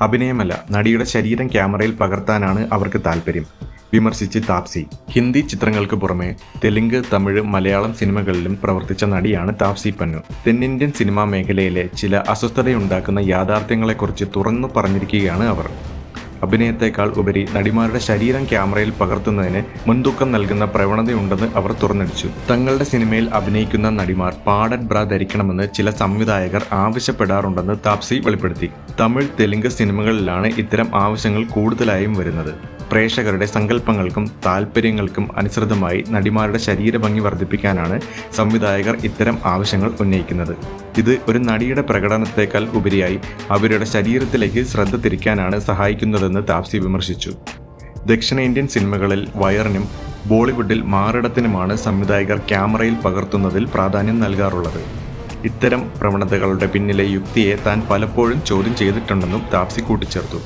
അഭിനയമല്ല, നടിയുടെ ശരീരം ക്യാമറയിൽ പകർത്താനാണ് അവർക്ക് താല്പര്യം, വിമർശിച്ച് താപ്സി. ഹിന്ദി ചിത്രങ്ങൾക്ക് പുറമെ തെലുങ്ക്, തമിഴ്, മലയാളം സിനിമകളിലും പ്രവർത്തിച്ച നടിയാണ് താപ്സി പന്നു. തെന്നിന്ത്യൻ സിനിമാ മേഖലയിലെ ചില അസ്വസ്ഥതയുണ്ടാക്കുന്ന യാഥാർത്ഥ്യങ്ങളെക്കുറിച്ച് തുറന്നു പറഞ്ഞിരിക്കുകയാണ് അവർ. അഭിനയത്തെക്കാൾ ഉപരി നടിമാരുടെ ശരീരം ക്യാമറയിൽ പകർത്തുന്നതിന് മുൻതൂക്കം നൽകുന്ന പ്രവണതയുണ്ടെന്ന് അവർ തുറന്നടിച്ചു. തങ്ങളുടെ സിനിമയിൽ അഭിനയിക്കുന്ന നടിമാർ പാഡഡ് ബ്രാ ധരിക്കണമെന്ന് ചില സംവിധായകർ ആവശ്യപ്പെടാറുണ്ടെന്ന് താപ്സി വെളിപ്പെടുത്തി. തമിഴ്, തെലുങ്ക് സിനിമകളിലാണ് ഇത്തരം ആവശ്യങ്ങൾ കൂടുതലായും വരുന്നത്. പ്രേക്ഷകരുടെ സങ്കല്പങ്ങൾക്കും താല്പര്യങ്ങൾക്കും അനുസൃതമായി നടിമാരുടെ ശരീരഭംഗി വർദ്ധിപ്പിക്കാനാണ് സംവിധായകർ ഇത്തരം ആവശ്യങ്ങൾ ഉന്നയിക്കുന്നത്. ഇത് ഒരു നടിയുടെ പ്രകടനത്തെക്കാൾ ഉപരിയായി അവരുടെ ശരീരത്തിലേക്ക് ശ്രദ്ധ തിരിക്കാനാണ് സഹായിക്കുന്നതെന്ന് താപ്സി വിമർശിച്ചു. ദക്ഷിണേന്ത്യൻ സിനിമകളിൽ വയറിനും ബോളിവുഡിൽ മാറിടത്തിനുമാണ് സംവിധായകർ ക്യാമറയിൽ പകർത്തുന്നതിൽ പ്രാധാന്യം നൽകാറുള്ളത്. ഇത്തരം പ്രവണതകളുടെ പിന്നിലെ യുക്തിയെ താൻ പലപ്പോഴും ചോദ്യം ചെയ്തിട്ടുണ്ടെന്നും താപ്സി കൂട്ടിച്ചേർത്തു.